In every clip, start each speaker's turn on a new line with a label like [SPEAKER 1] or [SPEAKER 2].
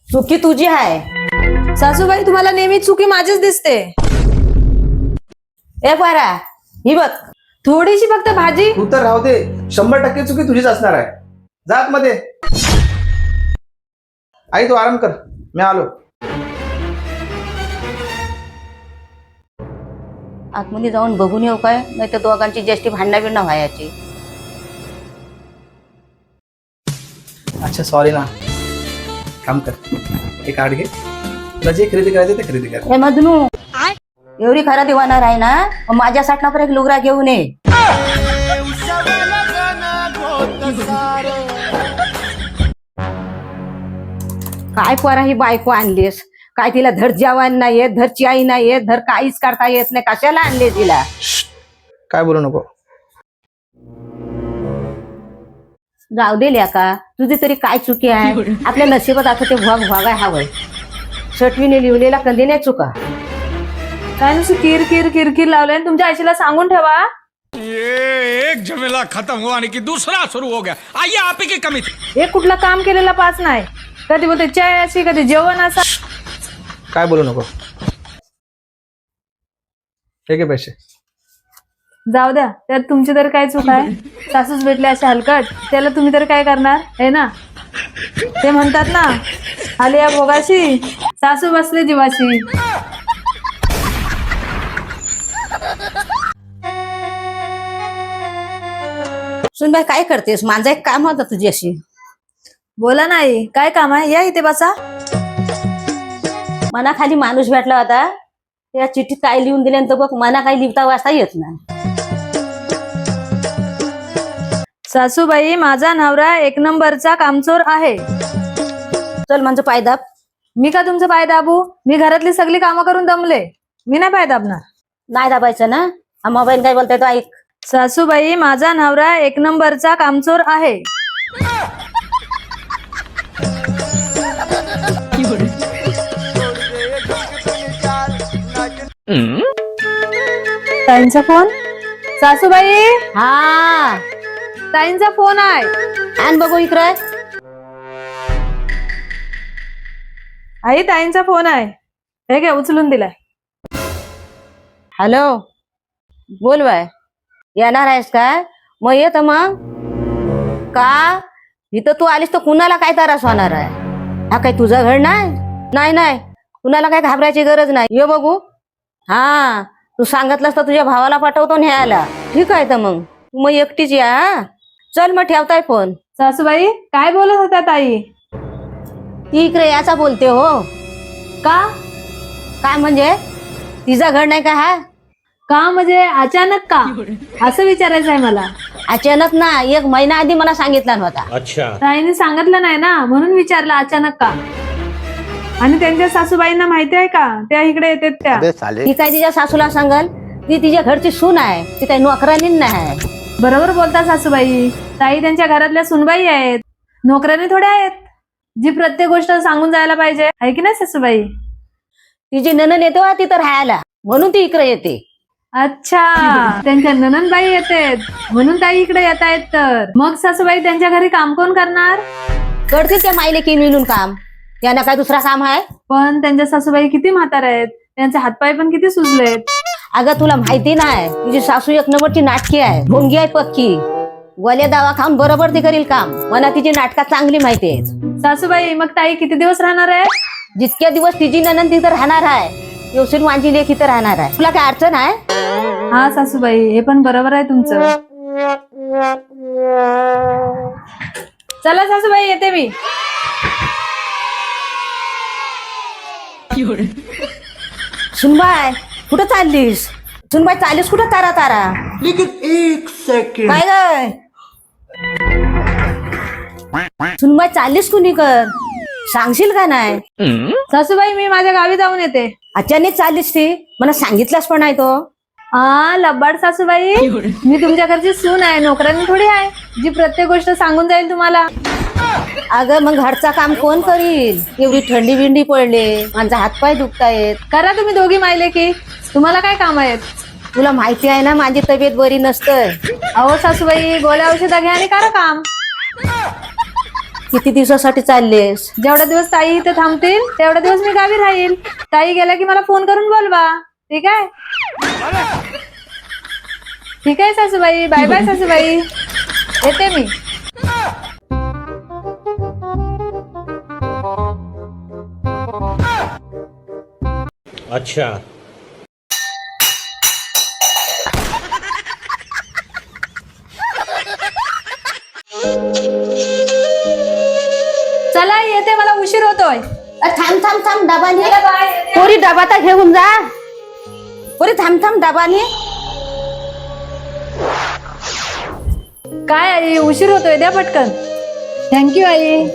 [SPEAKER 1] चुकी तुझी आहे.
[SPEAKER 2] सासूबाई तुम्हाला नेहमी चुकी माझीच दिसते.
[SPEAKER 1] ए पारा, ही बघ.
[SPEAKER 2] थोडीशी फक्त भाजी.
[SPEAKER 3] तू तर राहू दे, 100% चुकी तुझीच असणार आहे. जात मध्ये. आई तू आराम कर, मी आलो.
[SPEAKER 1] आतमध्ये जाऊन बघून येऊ काय, नाही तर दोघांची ज्येष्ठी भांडणं बिंडणं व्हायची.
[SPEAKER 3] अच्छा सॉरी ना. काम कर, हे कार्ड घे. तुला जे खरेदी करायचं ते खरेदी कर.
[SPEAKER 1] ए मधनू, एवढी खरेदी होणार आहे ना, मग माझ्यासाठी ना एक लुगरा घेऊन ये. काय पोरा ही बायको आणलीस? काय तिला धड जेवण नाही येत, धरची आई नाही येत, धर काहीच करता येत नाही. कशाला आणले तिला?
[SPEAKER 3] काय बोलू नको.
[SPEAKER 1] जाऊ दे का, तुझी तरी काय चुकी आहे? आपल्या नशिबात असं ते भोग भोगाय हवंय. शटवीने लिहिलेला कधी नाही चुका.
[SPEAKER 2] काय नुसतं किर किर किरकिर लावलंय. तुमच्या आईला सांगून ठेवा.
[SPEAKER 4] ये एक झमेला खत्म हुआ नहीं कि दूसरा शुरू हो गया. आइए आप ही की कमी थी.
[SPEAKER 2] एक कुठला काम केलेला पास नाही. कधी बोलते चाय अशी, कधी जेवण असं.
[SPEAKER 3] काय बोलू नको. हे घे पैसे.
[SPEAKER 2] जाऊ द्या, त्यात तुमची तरी काय चूक आहे? सासूच भेटले असे हलकट, त्याला तुम्ही तरी काय करणार आहे ना? ते म्हणतात ना, आले या भोगाशी, सासू बसले जीवाशी.
[SPEAKER 1] सुनबाई काय करतेस? माझं एक काम होतं तुझ्याशी.
[SPEAKER 2] बोला नाही, काय काम आहे? या इथे बसा.
[SPEAKER 1] मना खाली माणूस भेटला होता, त्या चिठ्ठीत काय लिहून दिल्यानंतर बघ, मना काही लिहिता वाचता येत नाही.
[SPEAKER 2] सासूबाई, माझा नवरा एक नंबरचा कामचोर आहे.
[SPEAKER 1] चल माझं पाय दाब.
[SPEAKER 2] मी का तुमचं पाय दाबू? मी घरातली सगळी कामं करून दमले. मी नाही पाय दाबणार.
[SPEAKER 1] नाही दाबायचं ना. हा मोबाईल काय बोलताय तो ऐक.
[SPEAKER 2] सासूबाई, माझा नवरा एक नंबरचा कामचोर आहे. ताईंचा फोन. सासूबाई,
[SPEAKER 1] हा,
[SPEAKER 2] ताईंचा फोन आहे.
[SPEAKER 1] आण बघू इकडे.
[SPEAKER 2] आई, ताईंचा फोन आहे. हे घ्या, उचलून दिलाय.
[SPEAKER 1] हॅलो, बोल बाय. येणार आहेस काय? मग येत मग. का इथं तू आलीस तर कुणाला काय त्रास होणार आहे? हा काय तुझं घर नाही? नाही नाही, कुणाला काय घाबरायची गरज नाही. ये बघू. हा, तू सांगितलंस तर तुझ्या भावाला पाठवतो न्यायला. ठीक आहे तर मग तू मग एकटीच या. हा? चल मग ठेवताय फोन.
[SPEAKER 2] सासूबाई, काय बोलत होत्या ताई?
[SPEAKER 1] ती इकडे याचा बोलते हो.
[SPEAKER 2] का?
[SPEAKER 1] काय म्हणजे? तिचं घर नाही का? हा,
[SPEAKER 2] का म्हणजे अचानक का, असं विचारायचं आहे मला.
[SPEAKER 1] अचानक ना, 1 महिना आधी मला सांगितला नव्हता.
[SPEAKER 4] अच्छा.
[SPEAKER 2] ताईने सांगितलं नाही ना, म्हणून विचारलं अचानक का. आणि त्यांच्या सासूबाईंना माहिती आहे का त्या इकडे येतात त्या?
[SPEAKER 1] ती काय तिच्या सासूला सांगल? ती तिच्या घरची सून आहे, ती काही नोकरानी नाही.
[SPEAKER 2] बरोबर बोलता सासूबाई. ताई त्यांच्या घरातल्या सुनबाई आहेत, नोकऱ्याने थोड्या आहेत, जी प्रत्येक गोष्ट सांगून जायला पाहिजे. आहे की नाही सासूबाई?
[SPEAKER 1] तिची नणन येते वा तिथं राहायला, म्हणून ती इकडे येते.
[SPEAKER 2] अच्छा, त्यांच्या ननंदबाई येतात म्हणून ताई इकडे येत आहेत. तर मग सासूबाई त्यांच्या घरी काम कोण करणार?
[SPEAKER 1] करते त्या मायले की मिळून काम. त्यांना काय दुसरा काम आहे?
[SPEAKER 2] पण त्यांच्या सासूबाई किती म्हाताऱ्या आहेत, त्यांचे हातपाय पण किती सुजलेत.
[SPEAKER 1] अगं तुला माहिती नाही, तिची सासू 1 नंबरची नाटकी आहे, ढोंगी आहे पक्की. गोल्या दावा खाऊन बरोबर ती करील काम. मला तिची नाटकात चांगली माहिती आहे.
[SPEAKER 2] सासूबाई, मग ताई किती दिवस राहणार आहे?
[SPEAKER 1] जितक्या दिवस तिची नणन तिथं राहणार आहे, दिवसून माझी लेख इथं राहणार आहे. तुला काय अडचण आहे?
[SPEAKER 2] हा सासूबाई, हे पण बरोबर आहे तुमचं. चला सासूबाई, येते मी.
[SPEAKER 1] सुनबाई, कुठं चाललीस? सुनबाई चालीस कुठं? तारा तारा. काय ग सुनबाई, चाललीस कुणी कर? सांगशील का नाही?
[SPEAKER 2] सासूबाई, मी माझ्या गावी जाऊन येते.
[SPEAKER 1] अचानक चाललीस ती? मला सांगितलंच पण नाही तो.
[SPEAKER 2] लब्बाड सासूबाई, मी तुमच्या घरची सून आहे, नोकरांनी थोडी आहे, जी प्रत्येक गोष्ट सांगून जाईल तुम्हाला.
[SPEAKER 1] अगं मग घरचा काम कोण करील? एवढी थंडी बिंडी पडले, माझा हातपाय दुखतायत.
[SPEAKER 2] करा तुम्ही दोघी मायले की. तुम्हाला काय काम आहेत?
[SPEAKER 1] तुला माहिती आहे ना, माझी तब्येत बरी नसतं.
[SPEAKER 2] अहो सासूबाई, गोळ्या औषधा घ्या आणि करा काम.
[SPEAKER 1] किती दिवसासाठी चाललेस?
[SPEAKER 2] जेवढा दिवस ताई इथे थांबतील तेवढा दिवस मी गावी राहील. ताई गेला की मला फोन करून बोलवा. ठीक आहे? ठीक आहे सासूबाई. बाय बाय सासूबाई. येते मी.
[SPEAKER 5] अच्छा.
[SPEAKER 2] चला येते, मला उशीर होतोय.
[SPEAKER 1] थांब थांब थांब, डबानी
[SPEAKER 2] बाय.
[SPEAKER 1] पोरी डबा तर घेऊन जा. पोरी थांब थांब, डबानी.
[SPEAKER 2] काय आई, उशीर होतोय, द्या पटकन. थँक्यू आई.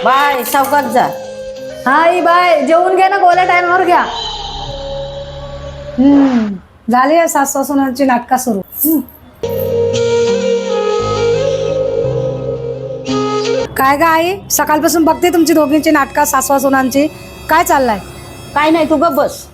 [SPEAKER 1] बाय, सावकाश जा.
[SPEAKER 2] हा आई बाय. जेवून घ्या ना, गोल्या टाइमवर घ्या.
[SPEAKER 6] झाली सासू सुनांची नाटकं सुरू. काय ग आई, सकाळपासून बघते तुमची दोघींची नाटकं सासू सुनांची. काय चाललंय?
[SPEAKER 1] काय नाही, तू गप बस.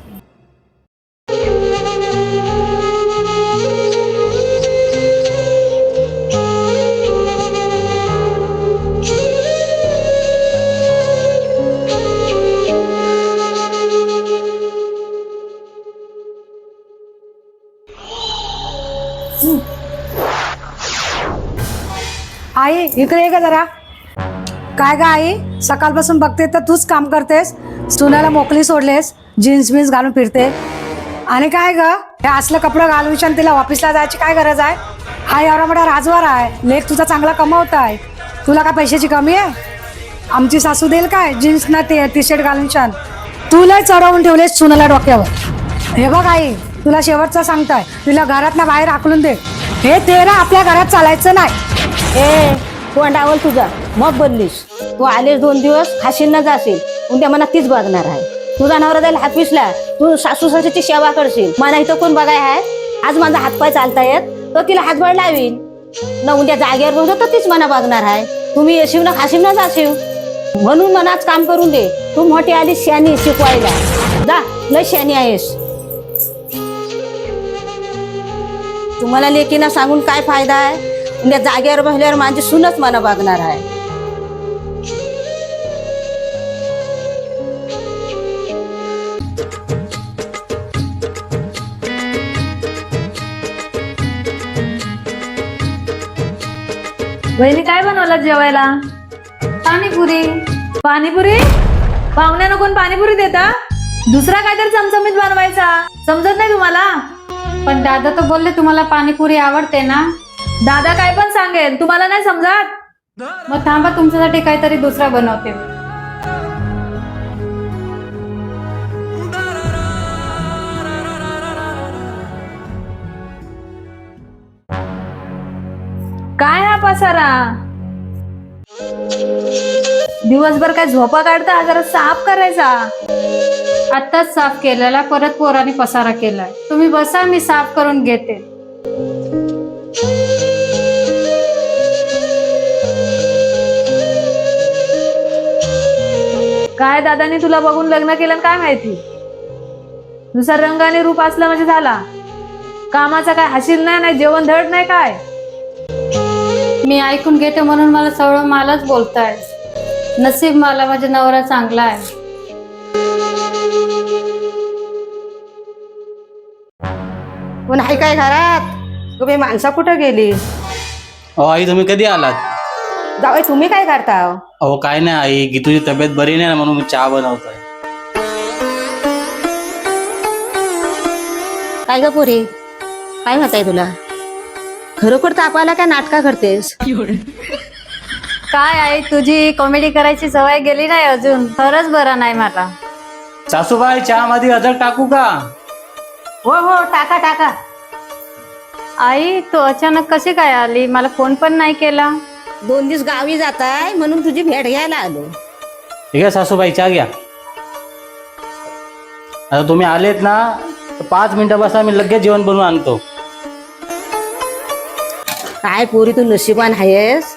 [SPEAKER 6] आई इकडे ये ग जरा. काय ग आई, सकाळपासून बघते तर तूच काम करतेस, सुनाला मोकळी सोडलेस, जीन्स बीन्स घालून फिरते. आणि काय ग, हे असलं कपडं घालून शान तिला ऑफिसला जायची काय गरज आहे? हा एवढा मोठा राजवार आहे, लेख तुझा चांगला कमावत आहे, तुला काय पैशाची कमी आहे? आमची सासू देईल काय जीन्स ना टी शर्ट घालून शान? तुला चढवून ठेवलेस सुनाला डोक्यावर. हे बघ आई, तुला शेवटचं सांगताय, तिला घरात ना बाहेर हाकलून दे. हे तेरा आपल्या घरात चालायचं नाही.
[SPEAKER 1] ए तोंडावल तुझा, मग बोललीस. तू आलेस 2 दिवस, खाशील ना जाशील, उद्या मना तीच बघणार आहे. तुझा नवरा जाईल हातविसला, तू सासू सासूची सेवा करशील. मला इथं कोण बघाय आहे? आज माझा हातपाय चालता येत तो तिला हातबळ लावीन ना, उद्या जागेवर बसतो तर तीच मना बघणार आहे. तुम्ही येशील ना, खाशील ना जाशील, म्हणून मनाच काम करून दे. तू मोठी आली शहाणी शिकवायला, जा लय शहाणी आहेस. तुम्हाला लेकीना सांगून काय फायदा आहे? उद्या जागेवर बसल्यावर माझी सूनच मला बघणार आहे.
[SPEAKER 2] वहिनी काय बनवलं जेवायला? पाणीपुरी. पाणीपुरी? पाहुण्यानं कोण पाणीपुरी देता? दुसरा काहीतरी चमचमीत बनवायचा. समजत नाही तुम्हाला?
[SPEAKER 7] पण दादा तर बोलले तुम्हाला पाणीपुरी आवडते ना.
[SPEAKER 2] दादा काय पण सांगेल, तुम्हाला नाही समजत?
[SPEAKER 7] मग थांबा, तुमच्यासाठी काहीतरी दुसरा बनवते.
[SPEAKER 2] काय हा पसारा? दिवसभर काय झोपा काढता? हा जरा साफ करायचा.
[SPEAKER 7] आत्ताच साफ केलेला, परत पोराने पसारा केलाय. तुम्ही बसा, मी साफ करून घेते.
[SPEAKER 2] काय दादाने तुला बघून लग्न केलं काय माहिती? नुसार रंग आणि रूप असला म्हणजे झाला. कामाचा काय हाशील नाही, नाही जेवण धड नाही काय.
[SPEAKER 7] मी ऐकून घेते म्हणून मला सगळं मलाच बोलताय. नसीब मला माझा नवरा चांगला आहे.
[SPEAKER 1] पण आहे काय घरात? तुम्ही माणसा कुठं गेली?
[SPEAKER 8] अहो आई, तुम्ही कधी आलात?
[SPEAKER 1] जावई तुम्ही काय करता?
[SPEAKER 8] अहो काय नाही आई, की तुझी तब्येत बरी नाही ना, म्हणून मी चहा बनवतोय.
[SPEAKER 1] काय ग पोरी, काय होत आहे तुला? खरोखर तापाला काय नाटका करतेस?
[SPEAKER 7] काय आहे, तुझी कॉमेडी करायची सवय गेली नाही अजून. खरंच बरं नाही मला.
[SPEAKER 8] सासूबाई, चहा मध्ये अद्रक टाकू का?
[SPEAKER 1] हो हो, टाका टाका.
[SPEAKER 7] आई, तू अचानक कशी काय आली? मला फोन पण नाही केला.
[SPEAKER 1] 2 दिवस गावी जाताय म्हणून तुझी भेट घ्यायला आलो.
[SPEAKER 8] ठीक आहे सासूबाई, चहा घ्या. आता तुम्ही आलेत ना, तर 5 मिनिटं बसा, मी लगेच जेवण बनवून आणतो.
[SPEAKER 1] काय पोरी तू नशिबान आहेस.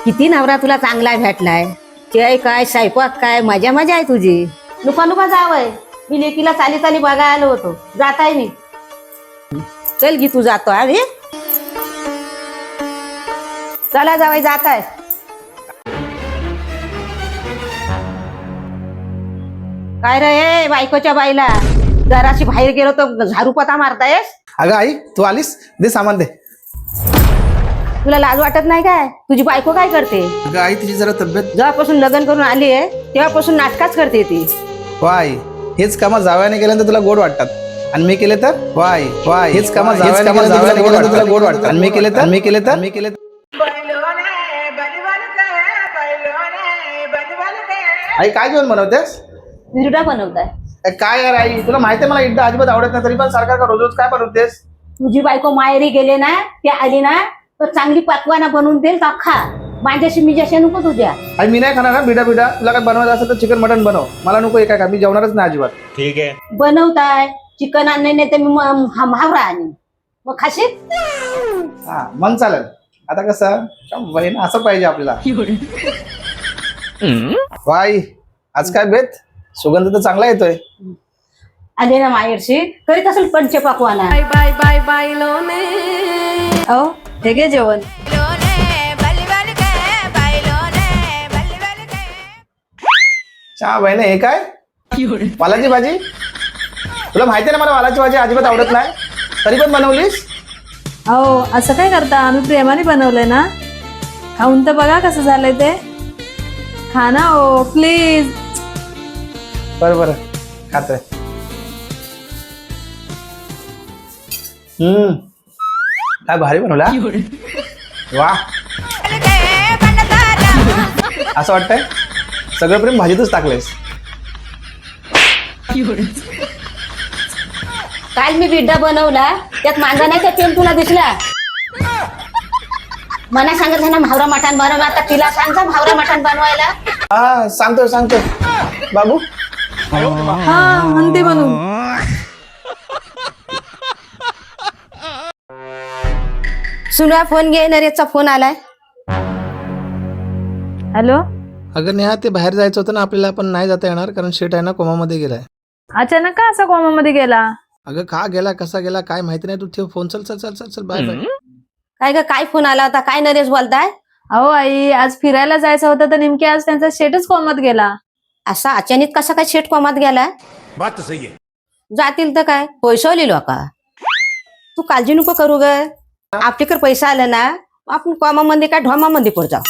[SPEAKER 1] किती नवरा तुला चांगला भेटलाय. ते काय स्वयंपाक काय, मजा मजा आहे तुझी. नुका नुका जावय, मी लेकीला चाली चाली बघायला आलो होतो. जाताय मी. चल गी, तू जातो अरे. चला जावाय, जाताय. काय रे बायकोच्या बाईला जराशी बाहेर गेलो तर झाडू पता मारतायस.
[SPEAKER 3] अगं आई तू आलीस, दे सामान दे.
[SPEAKER 1] तुला लाज वाटत नाही काय? तुझी बायको काय करते?
[SPEAKER 3] अगं आई तिची जरा तब्येत.
[SPEAKER 1] जेव्हापासून लग्न करून आली आहे तेव्हापासून नाटकाच करते ती.
[SPEAKER 3] हो आई, हेच कामं जावयाने केल्यानंतर तुला गोड वाटतात आणि मी केले तर वाय वाय हेच कामं जावयाने केल्यानंतर तुला गोड वाटतात आणि मी केले तर आई काय जेवण बनवतेस?
[SPEAKER 1] विरडा बनवताय.
[SPEAKER 3] काय यार आई, तुला माहिती आहे मला इड्डा अजिबात आवडत नाही, तरी पण सारखा रोज रोज काय बनवतेस?
[SPEAKER 1] तुझी बायको माहेरी गेले ना, ती आली ना तर चांगली पकवाना बनवून देईल का खा. माझ्याशी मी जशा नको तुझ्या.
[SPEAKER 3] आई मी नाही खाणार ना बिडा बिडा. तुला काय बनवायचं असेल तर चिकन मटन बनव, मला नको काय का, मी जेवणारच नाही अजिबात.
[SPEAKER 5] ठीक है.
[SPEAKER 1] बनवताय चिकन आणणे नाही तर मी म्हावरा आणीन, मग खाशील.
[SPEAKER 3] हा मग चालेल. आता कसं बहीण असं पाहिजे आपल्याला. वाई आज काय बेत, सुगंध तर चांगला येतोय.
[SPEAKER 1] आले ना माहेरशी करीत असेल पंच पकवाना.
[SPEAKER 2] अहो हे घे जेवण.
[SPEAKER 3] चहा बहिणी हे काय वालाची भाजी? तुला माहिती ना मला वालाची भाजी अजिबात आवडत नाही, तरी पण बनवलीस.
[SPEAKER 2] अहो असं काय करता, आम्ही प्रेमाने बनवलंय ना. खाऊन तर बघा कसं झालंय ते. खा ना ओ प्लीज.
[SPEAKER 3] बरं बरं खातोय. काय भारी बनवला. वा असं वाटतंय सगळं प्रेम भाजीतच टाकलंयस.
[SPEAKER 1] काल मी बिड्डा बनवला त्यात माझा नाही का प्रेम तुला दिसला. मला सांगितलं ना भावरा मटण बनव, आता तिला सांगता भावरा मटण बनवायला.
[SPEAKER 3] हा सांगतोय बाबू.
[SPEAKER 2] हा म्हणते म्हणून.
[SPEAKER 1] सुनवा फोन घे, नरेशचा फोन आलाय.
[SPEAKER 2] हॅलो.
[SPEAKER 3] अगं नेहा ते बाहेर जायचं होतं ना आपल्याला, पण नाही जाता येणार कारण शेट आहे ना कोमामध्ये गेलाय.
[SPEAKER 2] अचानक का असा कोमामध्ये गेला?
[SPEAKER 3] अगं का गेला कसा गेला काय माहिती नाही. तू ठेव फोन. चल चल चल चल चल बाय बाय.
[SPEAKER 1] काय ग काय फोन आला होता? काय नरेश बोलताय?
[SPEAKER 2] अहो आई आज फिरायला जायचं होतं तर नेमकी आज त्यांचा शेटच कोमात गेला.
[SPEAKER 1] असा अचानक कसा काय शेट कोमात गेला?
[SPEAKER 4] बात तो सही है.
[SPEAKER 1] जातील तर काय पैशावली लोक. तू काळजी नको करू ग, आपल्याकडे पैसा आला ना आपण कोमामध्ये काय ढोमामध्ये पड जाऊ.